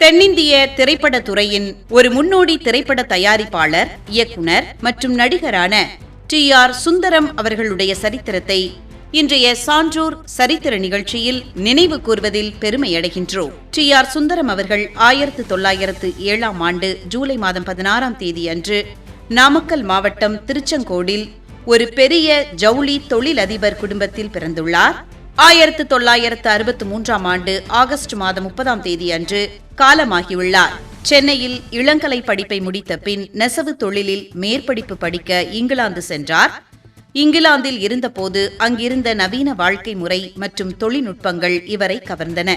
தென்னிந்திய திரைப்பட துறையின் ஒரு முன்னோடி திரைப்பட தயாரிப்பாளர், இயக்குனர் மற்றும் நடிகரான டி.ஆர். சுந்தரம் அவர்களுடைய சரித்திரத்தை இன்றைய சான்றோர் சரித்திர நிகழ்ச்சியில் நினைவு கூர்வதில் பெருமையடைகின்றோம். டி.ஆர். சுந்தரம் அவர்கள் 1907ஆம் ஆண்டு ஜூலை மாதம் 16ஆம் தேதி அன்று நாமக்கல் மாவட்டம் திருச்செங்கோடில் ஒரு பெரிய ஜவுளி தொழிலதிபர் குடும்பத்தில் பிறந்துள்ளார். 1963ஆம் ஆண்டு ஆகஸ்ட் மாதம் 30ஆம் தேதி அன்று காலமாகியுள்ளார். சென்னையில் இளங்கலை படிப்பை முடித்த பின் நெசவு தொழிலில் மேற்படிப்பு படிக்க இங்கிலாந்து சென்றார். இங்கிலாந்தில் இருந்தபோது அங்கிருந்த நவீன வாழ்க்கை முறை மற்றும் தொழில்நுட்பங்கள் இவரை கவர்ந்தன.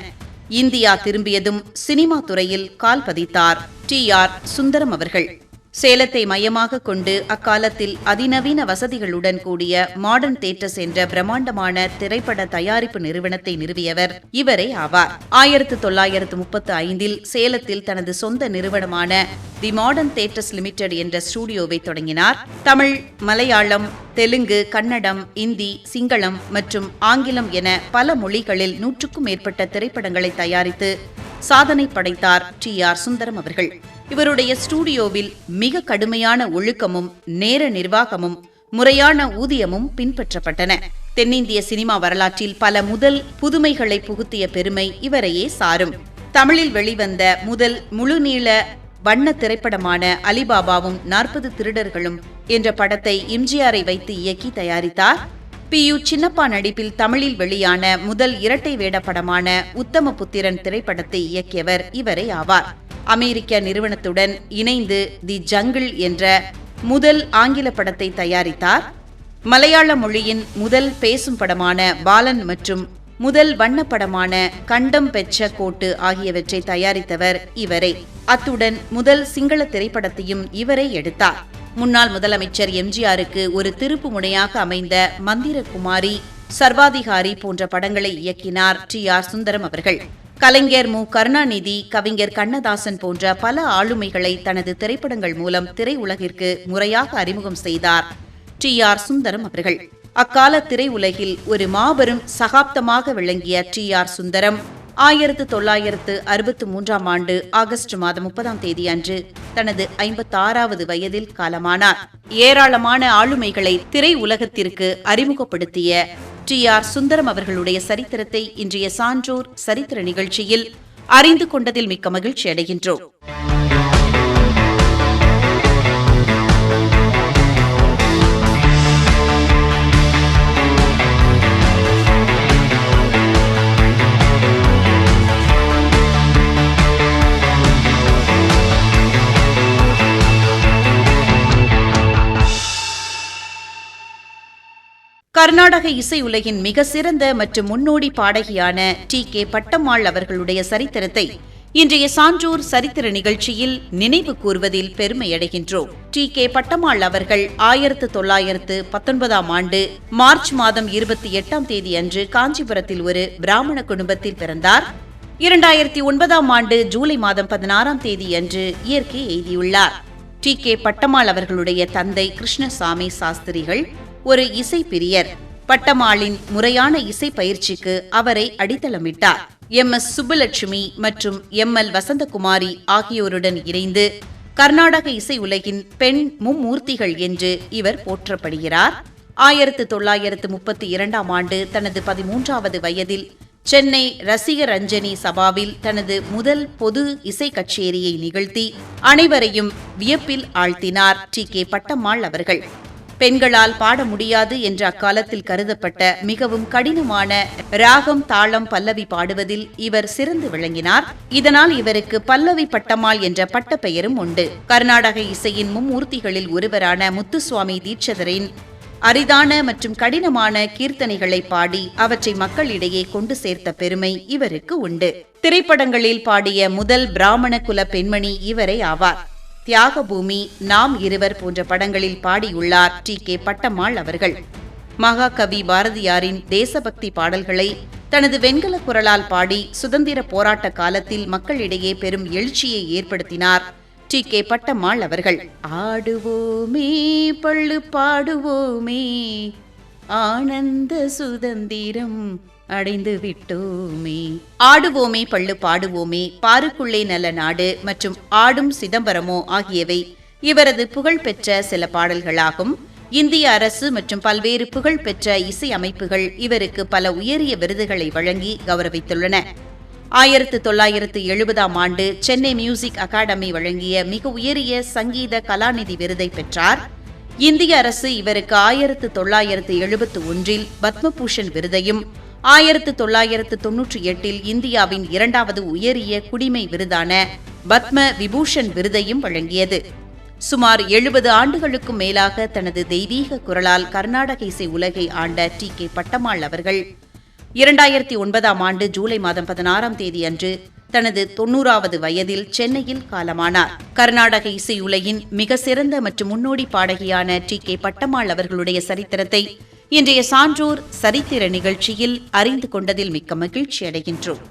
இந்தியா திரும்பியதும் சினிமா துறையில் கால் பதித்தார் டி.ஆர். சுந்தரம் அவர்கள். சேலத்தை மையமாக கொண்டு அக்காலத்தில் அதிநவீன வசதிகளுடன் கூடிய மாடர்ன் தியேட்டர்ஸ் என்ற பிரம்மாண்டமான திரைப்பட தயாரிப்பு நிறுவனத்தை நிறுவியவர் இவரே ஆவார். 1935இல் சேலத்தில் தனது சொந்த நிறுவனமான தி மாடர்ன் தியேட்டர்ஸ் லிமிடெட் என்ற ஸ்டுடியோவை தொடங்கினார். தமிழ், மலையாளம், தெலுங்கு, கன்னடம், இந்தி, சிங்களம் மற்றும் ஆங்கிலம் என பல மொழிகளில் 100க்கும் மேற்பட்ட திரைப்படங்களை தயாரித்து சாதனை படைத்தார் டி.ஆர். சுந்தரம் அவர்கள். இவருடைய ஸ்டுடியோவில் மிக கடுமையான ஒழுக்கமும் நேர நிர்வாகமும் முறையான ஊதியமும் பின்பற்றப்பட்டன. தென்னிந்திய சினிமா வரலாற்றில் பல முதல் புதுமைகளை புகுத்திய பெருமை இவரையே சாரும். தமிழில் வெளிவந்த முதல் முழுநீள வண்ண திரைப்படமான அலிபாபாவும் 40 திருடர்களும் என்ற படத்தை எம்ஜிஆரை வைத்து இயக்கி தயாரித்தார். பி.யு. சின்னப்பா நடிப்பில் தமிழில் வெளியான முதல் இரட்டை வேட படமான உத்தமபுத்திரன் திரைப்படத்தை இயக்கியவர் இவரே ஆவார். அமெரிக்க நிறுவனத்துடன் இணைந்து தி ஜங்கிள் என்ற முதல் ஆங்கில படத்தை தயாரித்தார். மலையாள மொழியின் முதல் பேசும் படமான பாலன் மற்றும் முதல் வண்ணப்படமான கண்டம் பெற்ற கோட்டு ஆகியவற்றை தயாரித்தவர் இவரே. அத்துடன் முதல் சிங்கள திரைப்படத்தையும் இவரே எடுத்தார். முன்னாள் முதலமைச்சர் எம்ஜிஆருக்கு ஒரு திருப்பு முனையாக அமைந்த மந்திரகுமாரி, சர்வாதிகாரி போன்ற படங்களை இயக்கினார் டி.ஆர். சுந்தரம் அவர்கள். கலைஞர் மு. கருணாநிதி, கவிஞர் கண்ணதாசன் போன்ற பல ஆளுமைகளை தனது திரைப்படங்கள் மூலம் திரையுலகிற்கு முறையாக அறிமுகம் செய்தார் டி.ஆர். சுந்தரம் அவர்கள். அக்கால திரையுலகில் ஒரு மாபெரும் சகாப்தமாக விளங்கிய டி.ஆர். சுந்தரம் 1963ஆம் ஆண்டு ஆகஸ்ட் மாதம் 30ஆம் தேதி அன்று தனது 56வது வயதில் காலமானார். ஏராளமான ஆளுமைகளை திரையுலகத்திற்கு அறிமுகப்படுத்திய டி.ஆர். சுந்தரம் அவர்களுடைய சரித்திரத்தை இன்றைய சான்றோர் சரித்திர நிகழ்ச்சியில் அறிந்து கொண்டதில் மிக்க மகிழ்ச்சி அடைகின்றோம். கர்நாடக இசை உலகின் மிக சிறந்த மற்றும் முன்னோடி பாடகியான டி.கே. பட்டம்மாள் அவர்களுடைய சரித்திரத்தை இன்றைய சான்றோர் சரித்திர நிகழ்ச்சியில் நினைவு கூர்வதில் பெருமையடைகின்றோம். டி.கே. பட்டம்மாள் அவர்கள் 1919ஆம் ஆண்டு மார்ச் மாதம் 28ஆம் தேதி அன்று காஞ்சிபுரத்தில் ஒரு பிராமண குடும்பத்தில் பிறந்தார். 2009ஆம் ஆண்டு ஜூலை மாதம் 16ஆம் தேதி அன்று இயற்கை எய்தியுள்ளார். டி.கே. பட்டம்மாள் அவர்களுடைய தந்தை கிருஷ்ணசாமி சாஸ்திரிகள் ஒரு இசை பிரியர். பட்டம்மாளின் முறையான இசை பயிற்சிக்கு அவரை அடித்தளமிட்டார். எம்.எஸ். சுப்புலட்சுமி மற்றும் எம்.எல். வசந்தகுமாரி ஆகியோருடன் இணைந்து கர்நாடக இசை உலகின் பெண் மும்மூர்த்திகள் என்று இவர் போற்றப்படுகிறார். 1932ஆம் ஆண்டு தனது 13வது வயதில் சென்னை ரசிக ரஞ்சனி சபாவில் தனது முதல் பொது இசை கச்சேரியை நிகழ்த்தி அனைவரையும் வியப்பில் ஆழ்த்தினார் டி.கே. பட்டம்மாள் அவர்கள். பெண்களால் பாட முடியாது என்ற அக்காலத்தில் கருதப்பட்ட மிகவும் கடினமான ராகம், தாளம், பல்லவி பாடுவதில் இவர் சிறந்து விளங்கினார். இதனால் இவருக்கு பல்லவி பட்டம்மாள் என்ற பட்ட பெயரும் உண்டு. கர்நாடக இசையின் மும்மூர்த்திகளில் ஒருவரான முத்துசுவாமி தீட்சிதரின் அரிதான மற்றும் கடினமான கீர்த்தனைகளை பாடி அவற்றை மக்களிடையே கொண்டு சேர்த்த பெருமை இவருக்கு உண்டு. திரைப்படங்களில் பாடிய முதல் பிராமண குல பெண்மணி இவரே ஆவார். தியாகபூமி, நாம் இருவர் போன்ற படங்களில் பாடியுள்ளார் டி.கே. பட்டம்மாள் அவர்கள். மகாகவி பாரதியாரின் தேசபக்தி பாடல்களை தனது வெண்கல குரலால் பாடி சுதந்திர போராட்ட காலத்தில் மக்களிடையே பெரும் எழுச்சியை ஏற்படுத்தினார் டி.கே. பட்டம்மாள் அவர்கள். ஆடுவோமே பள்ளு பாடுவோமே, ஆனந்த சுதந்திரம் அடைந்து விட்டோமே. ஆடுவோமே பள்ளு பாடுவோமே, பாருக்குள்ளே நல்ல நாடு மற்றும் ஆடும் சிதம்பரமோ ஆகியவை இவரது புகழ்பெற்ற சில பாடல்களாகும். இந்திய அரசு மற்றும் பல்வேறு புகழ்பெற்ற இசை அமைப்புகள் இவருக்கு பல உயரிய விருதுகளை வழங்கி கௌரவித்துள்ளன. 1970ஆம் ஆண்டு சென்னை மியூசிக் அகாடமி வழங்கிய மிக உயரிய சங்கீத கலாநிதி விருதை பெற்றார். இந்திய அரசு இவருக்கு 1971இல் பத்மபூஷன் விருதையும் 1998இல் இந்தியாவின் 2வது உயரிய குடிமை விருதான பத்ம விபூஷன் விருதையும் வழங்கியது. சுமார் 70 ஆண்டுகளுக்கும் மேலாக தனது தெய்வீக குரலால் கர்நாடக இசை உலகை ஆண்ட டி.கே. பட்டம்மாள் அவர்கள் 2009ஆம் ஆண்டு ஜூலை மாதம் 16ஆம் தேதி அன்று தனது 90வது வயதில் சென்னையில் காலமானார். கர்நாடக இசை உலகின் மிக சிறந்த மற்றும் முன்னோடி பாடகியான டி.கே. பட்டம்மாள் அவர்களுடைய சரித்திரத்தை இன்றைய சான்றோர் சரித்திர நிகழ்ச்சியில் அறிந்து கொண்டதில் மிக்க மகிழ்ச்சி அடைகின்றோம்.